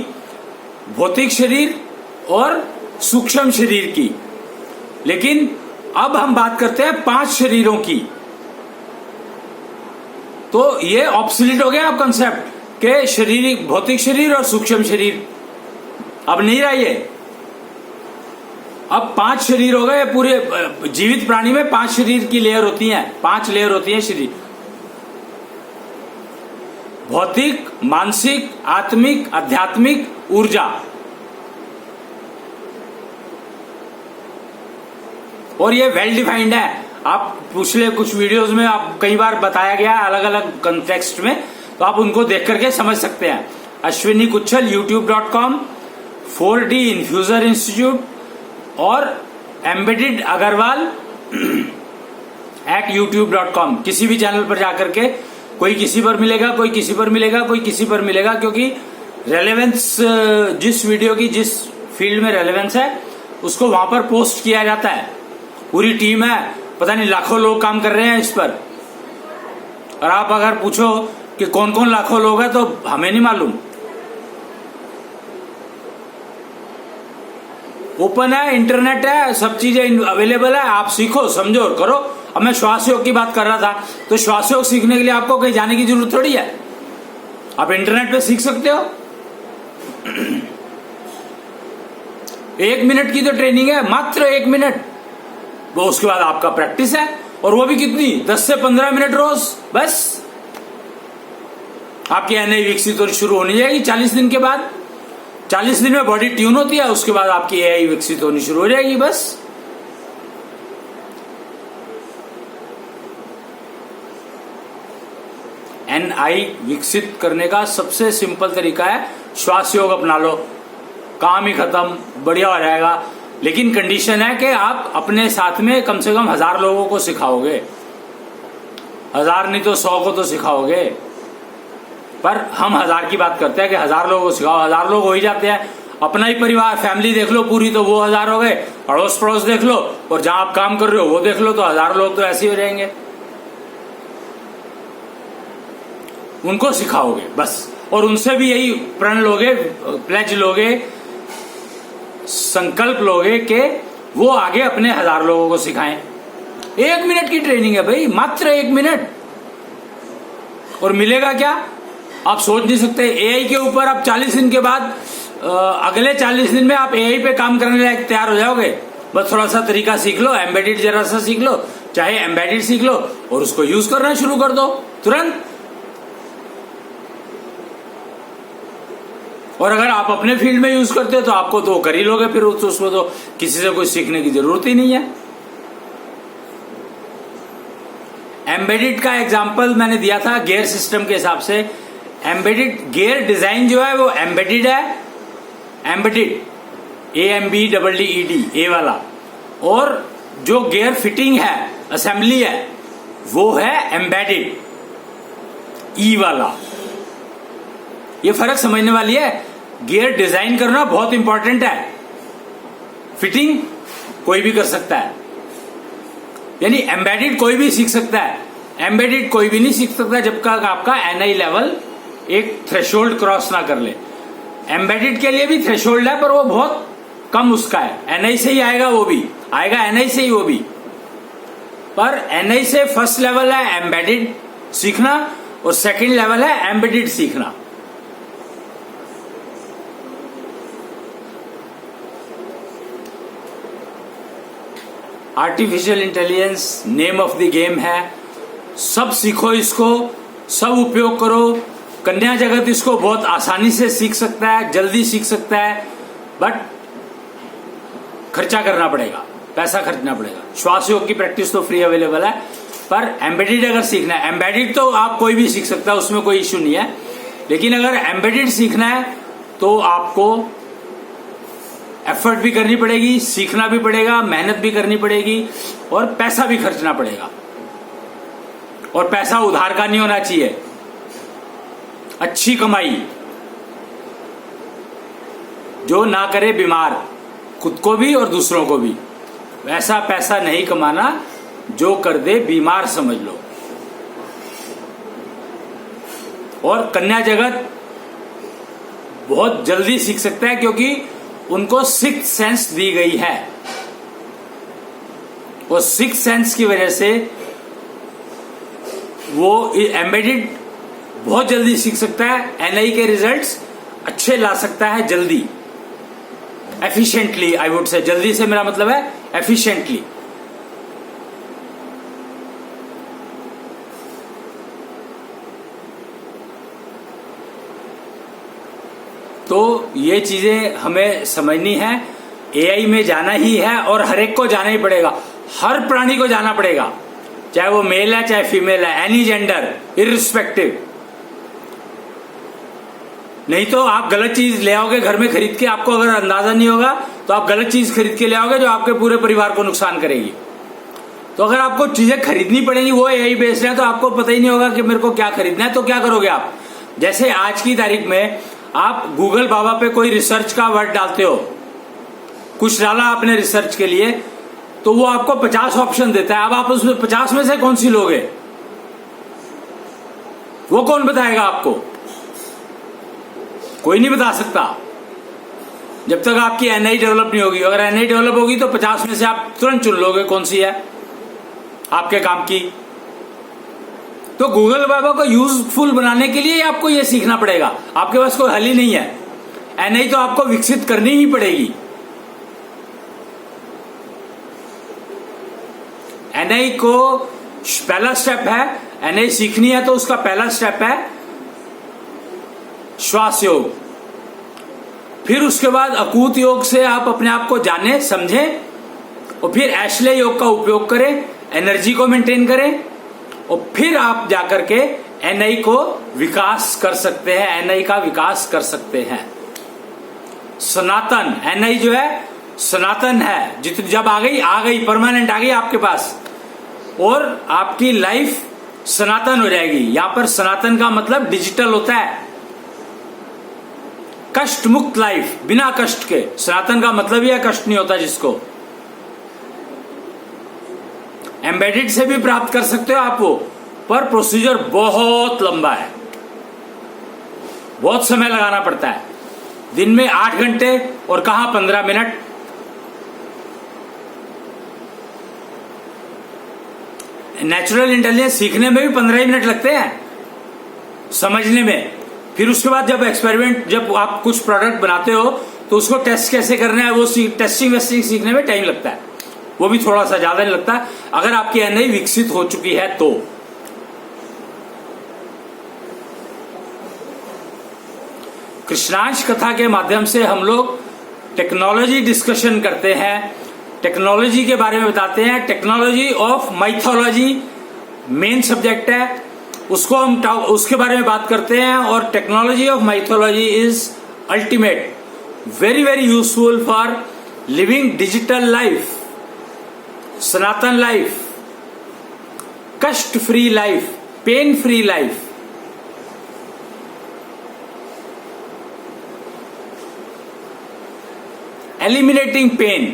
भौतिक शरीर और सूक्ष्म शरीर की, लेकिन अब हम बात करते हैं 5 शरीरों की। तो ये ऑब्सोलीट हो गया अब कंसेप्ट के शरीर, भौतिक शरीर और सूक्ष्म शरीर अब नहीं रहा ये। अब 5 शरीर हो गए। पूरे जीवित प्राणी में 5 शरीर की लेयर होती हैं, 5 लेयर होती हैं शरीर। भौतिक, मानसिक, आत्मिक, आध्यात्मिक, ऊर्जा। और ये वेल डिफाइंड है। आप पिछले कुछ वीडियोस में आप कई बार बताया गया है अलग अलग कंटेक्स्ट में, तो आप उनको देख करके समझ सकते हैं। Ashwini Kuchhal youtube.com, 4D infuser institute और एम्बेडेड अग्रवाल @youtube.com। किसी भी चैनल पर जाकर के कोई किसी पर मिलेगा, कोई किसी पर मिलेगा, कोई किसी पर मिलेगा, क्योंकि रेलेवेंस, जिस वीडियो की जिस फील्ड में रेलेवेंस है उसको वहां पर पोस्ट किया जाता है। पूरी टीम है, पता नहीं लाखों लोग काम कर रहे हैं इस पर। और आप अगर पूछो कि कौन कौन लाखों लोग हैं तो हमें नहीं मालूम। ओपन है, इंटरनेट है, सब चीजें अवेलेबल है। आप सीखो, समझो और करो। अब मैं श्वास योग की बात कर रहा था, तो श्वास योग सीखने के लिए आपको कहीं जाने की जरूरत थोड़ी है, आप इंटरनेट पे सीख सकते हो। 1 मिनट की तो ट्रेनिंग है, मात्र 1 मिनट। वो उसके बाद आपका प्रैक्टिस है, और वो भी कितनी, 10 से 15 मिनट रोज। बस आपकी एनआई विकसित होनी शुरू होनी जाएगी 40 दिन के बाद। 40 दिन में बॉडी ट्यून होती है, उसके बाद आपकी एआई विकसित होनी शुरू हो जाएगी। बस एनआई विकसित करने का सबसे सिंपल तरीका है श्वास योग अपना लो, काम ही खत्म, बढ़िया हो जाएगा। लेकिन कंडीशन है कि आप अपने साथ में कम से कम 1000 लोगों को सिखाओगे। 1000 नहीं तो 100 को तो सिखाओगे। पर हम 1000 की बात करते हैं कि 1000 लोगों को सिखाओ। 1000 लोग हो ही जाते हैं। अपना ही परिवार, फैमिली देख लो पूरी, तो वो 1000 हो गए। अड़ोस पड़ोस देख लो, और जहां आप काम कर रहे हो वो देख लो, तो 1000 लोग तो ऐसे ही हो जाएंगे। उनको सिखाओगे बस, और उनसे भी यही प्रण लोगे, प्लेज लोगे, संकल्प लोगे कि वो आगे अपने 1000 लोगों को सिखाएं। 1 मिनट की ट्रेनिंग है भाई, मात्र 1 मिनट। और मिलेगा क्या, आप सोच नहीं सकते। एआई के ऊपर आप 40 दिन के बाद, अगले 40 दिन में आप एआई पे काम करने लायक तैयार हो जाओगे। बस थोड़ा सा तरीका सीख लो, एम्बेडेड जरा सा सीख लो, चाहे एम्बेडेड सीख लो और उसको यूज करना शुरू कर दो तुरंत। और अगर आप अपने फील्ड में यूज करते हो तो आपको तो कर ही लोगे, फिर उसमें तो किसी से कोई सीखने की जरूरत ही नहीं है। एम्बेडेड का एग्जांपल मैंने दिया था गियर सिस्टम के हिसाब से। एम्बेडेड गियर डिजाइन जो है वो एम्बेडेड है, एम्बेडेड AMBEDED ए वाला, और जो गियर फिटिंग है, असेंबली है, वो है एम्बेडेड ई वाला। ये फर्क समझने वाली है। गियर डिजाइन करना बहुत इंपॉर्टेंट है, फिटिंग कोई भी कर सकता है, यानी एम्बेडेड कोई भी सीख सकता है, एम्बेडेड कोई भी नहीं सीख सकता जब तक आपका NI लेवल एक थ्रेशोल्ड क्रॉस ना कर ले। एम्बेडेड के लिए भी थ्रेशोल्ड है पर वो बहुत कम उसका है, NI से ही आएगा, वो भी आएगा NI से ही वो भी। पर NI से फर्स्ट लेवल है एम्बेडेड सीखना और सेकंड लेवल है एम्बेडेड सीखना। Artificial intelligence name of the game है। सब सीखो इसको, सब उपयोग करो। कन्या जगत इसको बहुत आसानी से सीख सकता है, जल्दी सीख सकता है, बट खर्चा करना पड़ेगा, पैसा खर्चना पड़ेगा। श्वास योग की प्रैक्टिस तो फ्री अवेलेबल है, पर एम्बेडेड अगर सीखना है, एम्बेडेड तो आप कोई भी सीख सकता है, उसमें कोई इश्यू नहीं है, लेकिन अगर एम्बेडेड सीखना है तो आपको एफर्ट भी करनी पड़ेगी, सीखना भी पड़ेगा, मेहनत भी करनी पड़ेगी और पैसा भी खर्चना पड़ेगा। और पैसा उधार का नहीं होना चाहिए, अच्छी कमाई जो ना करे बीमार, खुद को भी और दूसरों को भी। वैसा पैसा नहीं कमाना जो कर दे बीमार, समझ लो। और कन्या जगत बहुत जल्दी सीख सकता है क्योंकि उनको सिक्स्थ सेंस दी गई है, और सिक्स्थ सेंस की वजह से वो एम्बेडेड बहुत जल्दी सीख सकता है, NI के रिजल्ट्स अच्छे ला सकता है जल्दी, एफिशिएंटली। आई वुड से, जल्दी से मेरा मतलब है एफिशिएंटली। तो ये चीजें हमें समझनी है। AI में जाना ही है और हर एक को जाना ही पड़ेगा, हर प्राणी को जाना पड़ेगा, चाहे वो मेल है चाहे फीमेल है, एनी जेंडर, इररिस्पेक्टिव। नहीं तो आप गलत चीज ले आओगे घर में खरीद के, आपको अगर अंदाजा नहीं होगा तो आप गलत चीज खरीद के ले आओगे जो आपके पूरे परिवार को नुकसान करेगी। तो अगर आपको चीजें खरीदनी पड़ेगी, वो AI बेस्ड है, तो आपको पता ही नहीं होगा कि मेरे को क्या खरीदना है, तो क्या करोगे आप? जैसे आज की तारीख में आप गूगल बाबा पे कोई रिसर्च का वर्ड डालते हो, कुछ डाला आपने रिसर्च के लिए, तो वो आपको 50 ऑप्शन देता है। अब आप उसमें 50 में से कौन सी लोगे? वो कौन बताएगा आपको? कोई नहीं बता सकता जब तक आपकी NI डेवलप नहीं होगी। अगर NI डेवलप होगी तो 50 में से आप तुरंत चुन लोगे कौन सी है आपके काम की। तो गूगल बाबा को यूजफुल बनाने के लिए आपको यह सीखना पड़ेगा, आपके पास कोई हल ही नहीं है। NI तो आपको विकसित करनी ही पड़ेगी। NI को पहला स्टेप है, NI सीखनी है तो उसका पहला स्टेप है श्वास योग। फिर उसके बाद अकूत योग से आप अपने आप को जाने समझें, और फिर एशले योग का उपयोग करें, एनर्जी को मेंटेन करें, और फिर आप जाकर के NI को विकास कर सकते हैं, NI का विकास कर सकते हैं। सनातन NI जो है सनातन है, जितनी जब आ गई परमानेंट आ गई आपके पास, और आपकी लाइफ सनातन हो जाएगी। यहां पर सनातन का मतलब डिजिटल होता है, कष्ट मुक्त लाइफ, बिना कष्ट के। सनातन का मतलब ही है कष्ट नहीं होता जिसको। एम्बेडेड से भी प्राप्त कर सकते हो आप वो, पर प्रोसीजर बहुत लंबा है, बहुत समय लगाना पड़ता है। दिन में 8 घंटे और कहां 15 मिनट। नेचुरल इंटेलिजेंस सीखने में भी 15 ही मिनट लगते हैं, समझने में। फिर उसके बाद जब आप कुछ प्रोडक्ट बनाते हो तो उसको टेस्ट कैसे करना है, वो टेस्टिंग वेस्टिंग सीखने में टाइम लगता है। वो भी थोड़ा सा ज्यादा नहीं लगता अगर आपकी एनआई विकसित हो चुकी है तो। कृष्णांश कथा के माध्यम से हम लोग टेक्नोलॉजी डिस्कशन करते हैं, टेक्नोलॉजी के बारे में बताते हैं। Technology of mythology main subject है, उसको हम उसके बारे में बात करते हैं। और technology of mythology is ultimate, very very useful for living digital life, Sanatan life, kasht free life, pain free life. eliminating pain,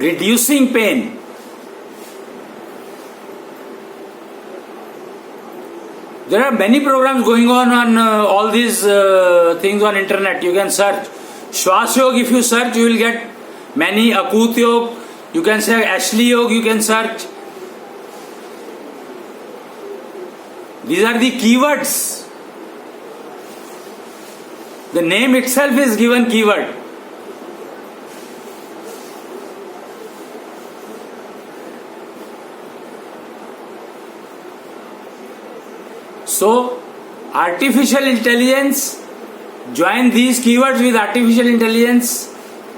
reducing pain. There are many programs going on all these things on internet. You can search Shwas Yog. If you search, you will get many. Akut Yog, you can say Ashley Yog, you can search. These are the keywords. The name itself is given keyword. So, artificial intelligence, join these keywords with artificial intelligence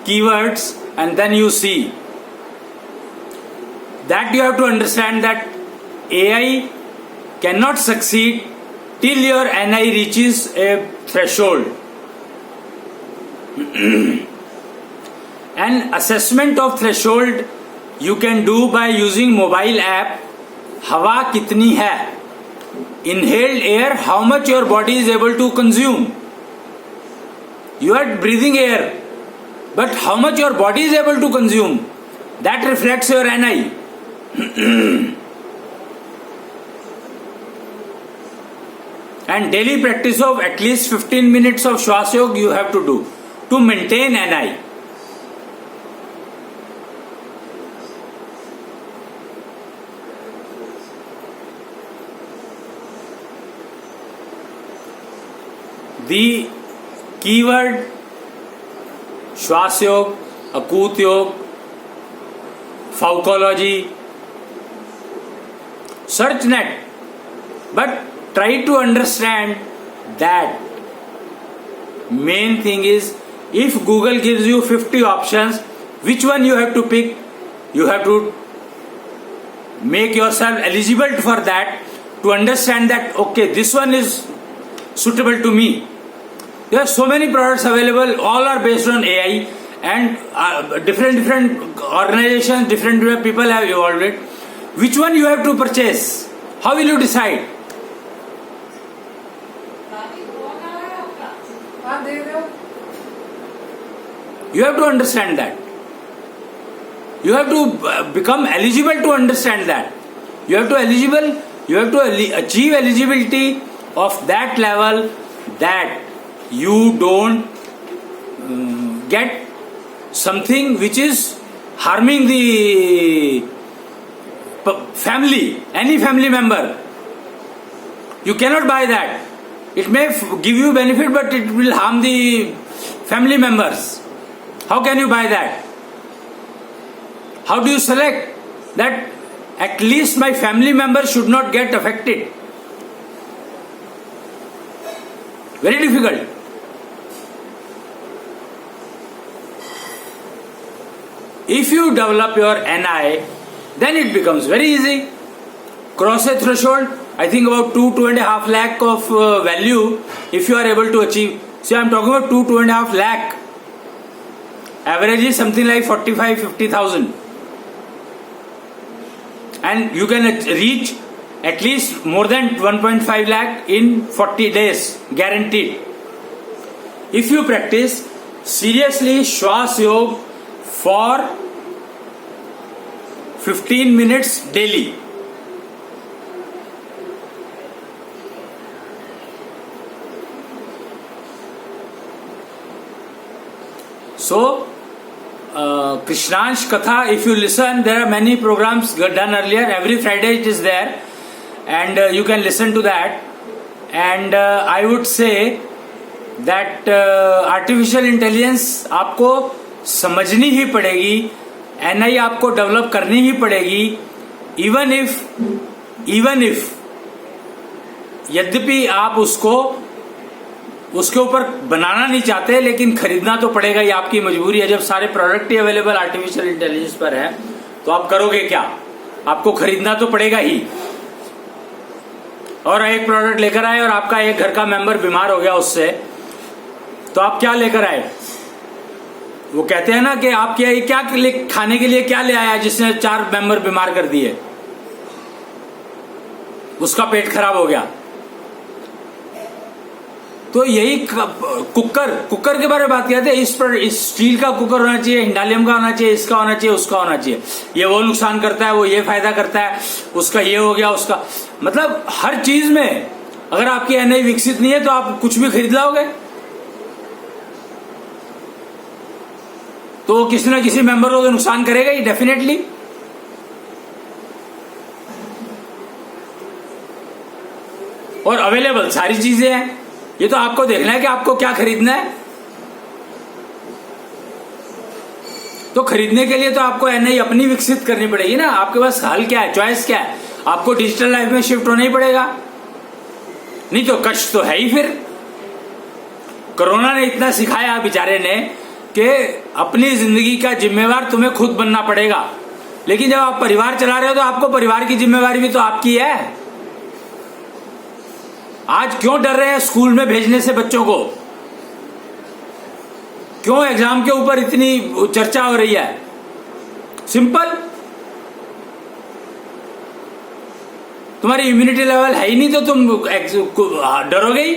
keywords, and then you see that you have to understand that AI cannot succeed till your NI reaches a threshold. An assessment of threshold you can do by using mobile app. हवा कितनी है? Inhaled air, how much your body is able to consume. You are breathing air, but how much your body is able to consume, that reflects your NI. And daily practice of at least 15 minutes of Shwas Yog you have to do to maintain NI. The keyword Shwas Yog, Akut Yog, Pharmacology, search net, but try to understand that main thing is if Google gives you 50 options, which one you have to pick? You have to make yourself eligible for that, to understand that okay, this one is suitable to me. There are so many products available, all are based on AI, and different organizations, different people have evolved it. Which one you have to purchase? How will you decide? You have to understand that. You have to become eligible to understand that. You have to achieve eligibility of that level that you don't get something which is harming the family, any family member. You cannot buy that. It may give you benefit, but it will harm the family members. How can you buy that? How do you select that at least my family member should not get affected? Very difficult. If you develop your NI, then it becomes very easy. Cross a threshold, I think about 2.5 lakh of value, if you are able to achieve. See, I am talking about 2.5 lakh. Average is something like 45-50,000. And you can reach at least more than 1.5 lakh in 40 days, guaranteed. If you practice seriously Shwas Yog for 15 minutes daily. So, Krishnansh Katha, if you listen, there are many programs done earlier. Every Friday it is there, and you can listen to that. And I would say that artificial intelligence आपको समझनी ही पड़ेगी एनआई आपको डेवलप करनी ही पड़ेगी, इवन इफ यद्यपि आप उसके ऊपर बनाना नहीं चाहते, लेकिन खरीदना तो पड़ेगा, ये आपकी मजबूरी है। जब सारे प्रोडक्ट ही अवेलेबल आर्टिफिशियल इंटेलिजेंस पर है तो आप करोगे क्या? आपको खरीदना तो पड़ेगा ही। और एक प्रोडक्ट लेकर आए और आपका एक घर का मेंबर बीमार हो गया उससे, तो आप क्या लेकर आए? वो कहते हैं ना कि आप क्या खाने के लिए क्या ले आया जिसने 4 मेंबर बीमार कर दिए, उसका पेट खराब हो गया। तो यही कुकर के बारे में बात करते हैं। इस स्टील का कुकर होना चाहिए, हिंडालियम का होना चाहिए, इसका होना चाहिए, उसका होना चाहिए। ये वो नुकसान करता है, वो ये फायदा करता है, उसका ये हो गया, उसका मतलब हर चीज में अगर आपकी एनआई विकसित नहीं है तो आप कुछ भी खरीद लाओगे, तो किसी ना किसी मेंबर को तो नुकसान करेगा ही डेफिनेटली। और अवेलेबल सारी चीजें हैं, ये तो आपको देखना है कि आपको क्या खरीदना है। तो खरीदने के लिए तो आपको एनआई अपनी विकसित करनी पड़ेगी ना। आपके पास हल क्या है, चॉइस क्या है? आपको डिजिटल लाइफ में शिफ्ट होना ही पड़ेगा, नहीं तो कष्ट तो है ही। फिर कोरोना ने इतना सिखाया बेचारे ने कि अपनी जिंदगी का जिम्मेवार तुम्हें खुद बनना पड़ेगा। लेकिन जब आप परिवार चला रहे हो तो आपको परिवार की जिम्मेवारी भी तो आपकी है। आज क्यों डर रहे हैं स्कूल में भेजने से बच्चों को? क्यों एग्जाम के ऊपर इतनी चर्चा हो रही है? सिंपल, तुम्हारी इम्यूनिटी लेवल है ही नहीं तो तुम डरोगे ही।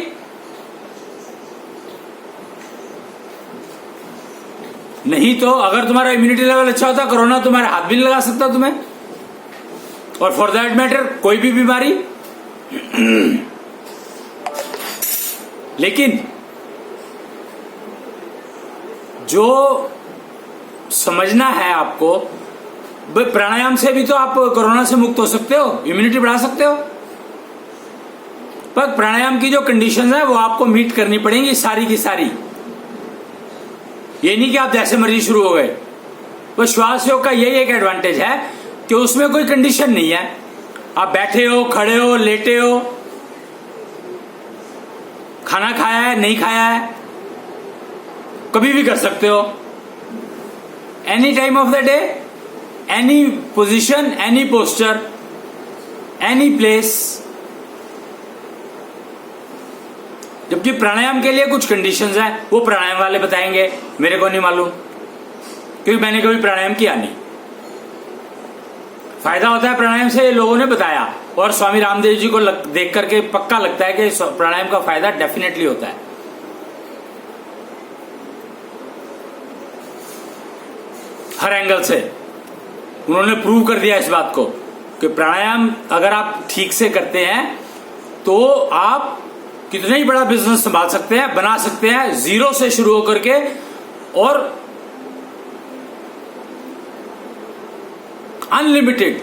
नहीं तो अगर तुम्हारा इम्यूनिटी लेवल अच्छा होता, कोरोना तुम्हारे हाथ भी नहीं लगा सकता तुम्हें, और फॉर दैट मैटर कोई भी बीमारी। लेकिन जो समझना है आपको, प्राणायाम से भी तो आप कोरोना से मुक्त हो सकते हो, इम्यूनिटी बढ़ा सकते हो। पर प्राणायाम की जो कंडीशंस है वो आपको मीट करनी पड़ेंगी सारी की सारी। ये नहीं कि आप जैसे मर्जी शुरू हो गए। बस श्वास योग का यही एक एडवांटेज है कि उसमें कोई कंडीशन नहीं है। आप बैठे हो, खड़े हो, लेटे हो, खाना खाया है, नहीं खाया है, कभी भी कर सकते हो। Any time of the day, any position, any posture, any place. जबकि प्राणायाम के लिए कुछ कंडीशंस हैं, वो प्राणायाम वाले बताएंगे, मेरे को नहीं मालूम क्योंकि मैंने कभी प्राणायाम किया नहीं। फायदा होता है प्राणायाम से, लोगों ने बताया, और स्वामी रामदेव जी को देख करके पक्का लगता है कि प्राणायाम का फायदा डेफिनेटली होता है। हर एंगल से उन्होंने प्रूव कर दिया इस बात को कि प्राणायाम अगर आप ठीक से करते हैं तो आप कितना ही बड़ा बिजनेस संभाल सकते हैं, बना सकते हैं, जीरो से शुरू होकर के। और अनलिमिटेड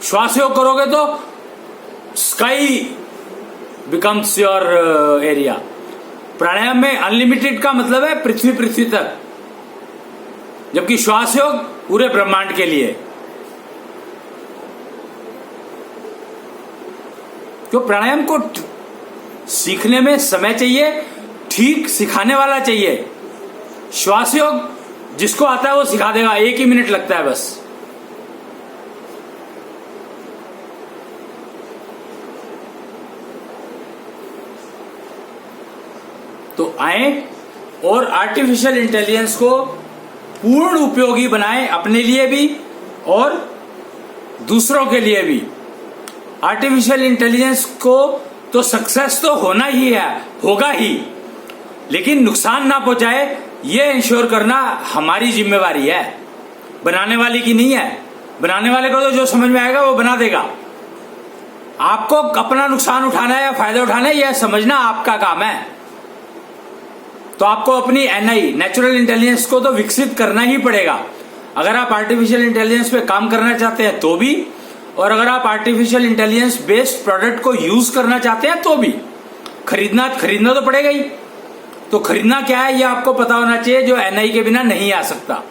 श्वास योग करोगे तो स्काई बिकम्स योर एरिया। प्राणायाम में अनलिमिटेड का मतलब है पृथ्वी तक, जबकि श्वास योग पूरे ब्रह्मांड के लिए। तो प्राणायाम को सीखने में समय चाहिए, ठीक सिखाने वाला चाहिए। श्वास योग जिसको आता है वो सिखा देगा, 1 ही मिनट लगता है बस। तो आए और आर्टिफिशियल इंटेलिजेंस को पूर्ण उपयोगी बनाएं, अपने लिए भी और दूसरों के लिए भी। आर्टिफिशियल इंटेलिजेंस को तो सक्सेस तो होना ही है, होगा ही, लेकिन नुकसान ना पहुंचाए ये इंश्योर करना हमारी जिम्मेवारी है, बनाने वाले की नहीं है। बनाने वाले को तो जो समझ में आएगा वो बना देगा। आपको अपना नुकसान उठाना है या फायदा उठाना है यह समझना आपका काम है। तो आपको अपनी एनआई नेचुरल इंटेलिजेंस को तो विकसित करना ही पड़ेगा, अगर आप आर्टिफिशियल इंटेलिजेंस पे काम करना चाहते हैं तो भी, और अगर आप आर्टिफिशियल इंटेलिजेंस बेस्ड प्रोडक्ट को यूज करना चाहते हैं तो भी। खरीदना तो पड़ेगा ही। तो खरीदना क्या है ये आपको पता होना चाहिए, जो एनआई के बिना नहीं आ सकता।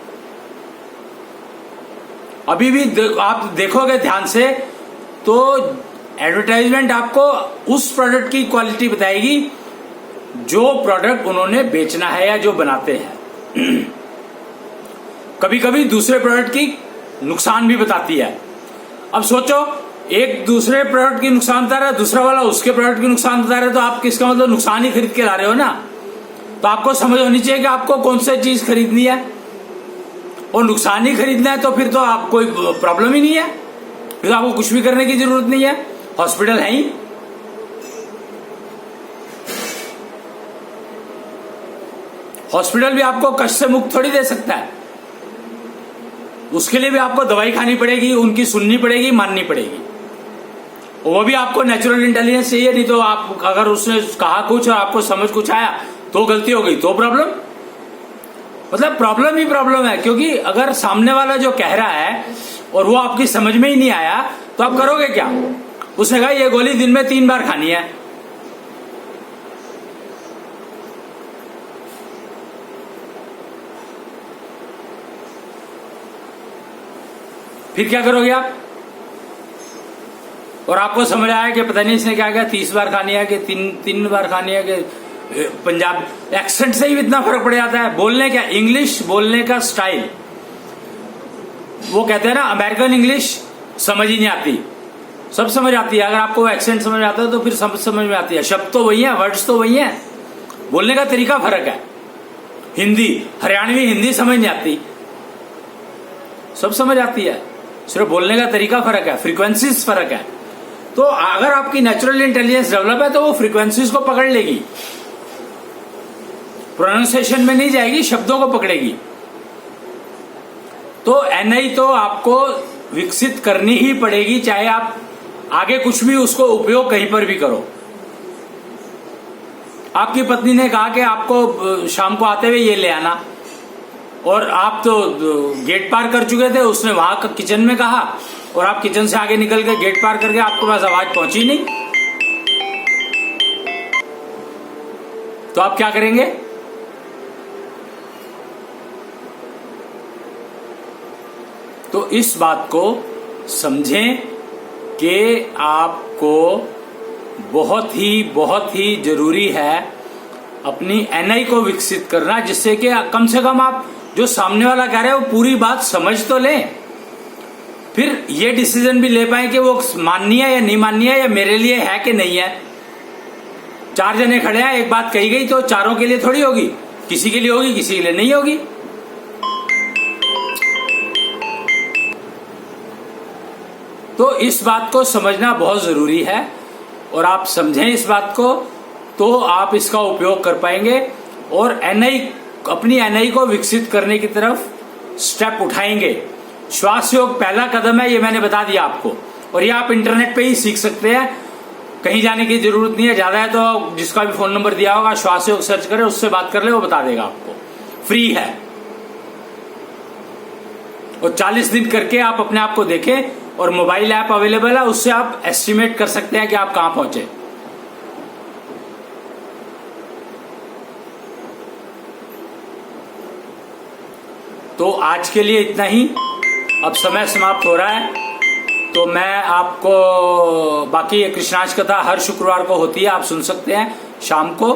अभी भी आप देखोगे ध्यान से तो एडवर्टाइजमेंट आपको उस प्रोडक्ट की क्वालिटी बताएगी जो प्रोडक्ट उन्होंने बेचना है या जो बनाते हैं। कभी कभी दूसरे प्रोडक्ट की नुकसान भी बताती है। अब सोचो, एक दूसरे प्रोडक्ट की नुकसान बता रहा है, दूसरा वाला उसके प्रोडक्ट की नुकसान बता रहा है, तो आप किसका मतलब नुकसान ही खरीद के ला रहे हो ना। तो आपको समझ होनी चाहिए कि आपको कौन सी चीज खरीदनी है, और नुकसान ही खरीदना है तो फिर तो आप कोई प्रॉब्लम ही नहीं है, फिर तो आपको कुछ भी करने की जरूरत नहीं है, हॉस्पिटल है ही। हॉस्पिटल भी आपको कष्ट से मुक्त थोड़ी दे सकता है, उसके लिए भी आपको दवाई खानी पड़ेगी, उनकी सुननी पड़ेगी, माननी पड़ेगी। वो भी आपको नेचुरल इंटेलिजेंस चाहिए, नहीं तो आप अगर उसने कहा कुछ और आपको समझ कुछ आया तो गलती हो गई तो प्रॉब्लम, मतलब प्रॉब्लम ही प्रॉब्लम है। क्योंकि अगर सामने वाला जो कह रहा है और वो आपकी समझ में ही नहीं आया तो आप करोगे क्या। उसने कहा ये गोली दिन में 3 बार खानी है, फिर क्या करोगे आप। और आपको समझ आया कि पता नहीं इसने क्या कहा, 30 बार खानी है कि तीन बार खानी है कि पंजाब एक्सेंट से ही इतना फर्क पड़ जाता है। बोलने क्या, इंग्लिश बोलने का स्टाइल, वो कहते हैं ना अमेरिकन इंग्लिश समझ ही नहीं आती, सब समझ आती है। अगर आपको एक्सेंट समझ आता है तो फिर सब समझ में आती है। शब्द तो वही है, वर्ड्स तो वही है, बोलने का तरीका फर्क है। हिंदी, हरियाणवी हिंदी समझ नहीं आती, सब समझ आती है, सिर्फ बोलने का तरीका फर्क है, फ्रीक्वेंसीज फर्क है। तो अगर आपकी नेचुरल इंटेलिजेंस डेवलप है तो वो फ्रीक्वेंसीज को पकड़ लेगी, प्रोनाउंसिएशन में नहीं जाएगी, शब्दों को पकड़ेगी। तो एनआई तो आपको विकसित करनी ही पड़ेगी, चाहे आप आगे कुछ भी उसको उपयोग कहीं पर भी करो। आपकी पत्नी ने कहा कि आपको शाम को आते हुए ये ले आना, और आप तो गेट पार कर चुके थे, उसने वहां किचन में कहा और आप किचन से आगे निकल के गेट पार करके आपके पास आवाज पहुंची नहीं, तो आप क्या करेंगे। तो इस बात को समझें कि आपको बहुत ही जरूरी है अपनी एनआई को विकसित करना, जिससे कि कम से कम आप जो सामने वाला कह रहे हैं वो पूरी बात समझ तो लें, फिर ये डिसीजन भी ले पाए कि वो माननी है या नहीं माननी है, या मेरे लिए है कि नहीं है। 4 जने खड़े हैं, एक बात कही गई तो चारों के लिए थोड़ी होगी, किसी के लिए होगी, किसी के लिए नहीं होगी। तो इस बात को समझना बहुत जरूरी है, और आप समझें इस बात को तो आप इसका उपयोग कर पाएंगे और अपनी एनआई को विकसित करने की तरफ स्टेप उठाएंगे। श्वास योग पहला कदम है, ये मैंने बता दिया आपको, और ये आप इंटरनेट पे ही सीख सकते हैं, कहीं जाने की जरूरत नहीं है। ज्यादा है तो जिसका भी फोन नंबर दिया होगा श्वास योग सर्च करें, उससे बात कर ले, वो बता देगा आपको, फ्री है। और 40 दिन करके आप अपने आप को देखें, और मोबाइल ऐप अवेलेबल है, उससे आप एस्टिमेट कर सकते हैं कि आप कहां पहुंचे। तो आज के लिए इतना ही, अब समय समाप्त हो रहा है। तो मैं आपको बाकी कृष्णाष्टमी कथा हर शुक्रवार को होती है, आप सुन सकते हैं शाम को,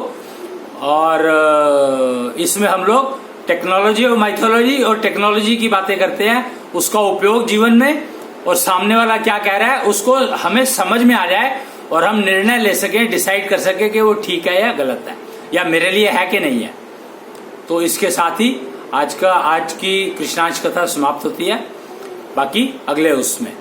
और इसमें हम लोग टेक्नोलॉजी और माइथोलॉजी और टेक्नोलॉजी की बातें करते हैं, उसका उपयोग जीवन में, और सामने वाला क्या कह रहा है उसको हमें समझ में आ जाए और हम निर्णय ले सकें, डिसाइड कर सकें कि वो ठीक है या गलत है, या मेरे लिए है कि नहीं है। तो इसके साथ ही आज की कृष्णाष्टमी कथा समाप्त होती है, बाकी अगले उसमें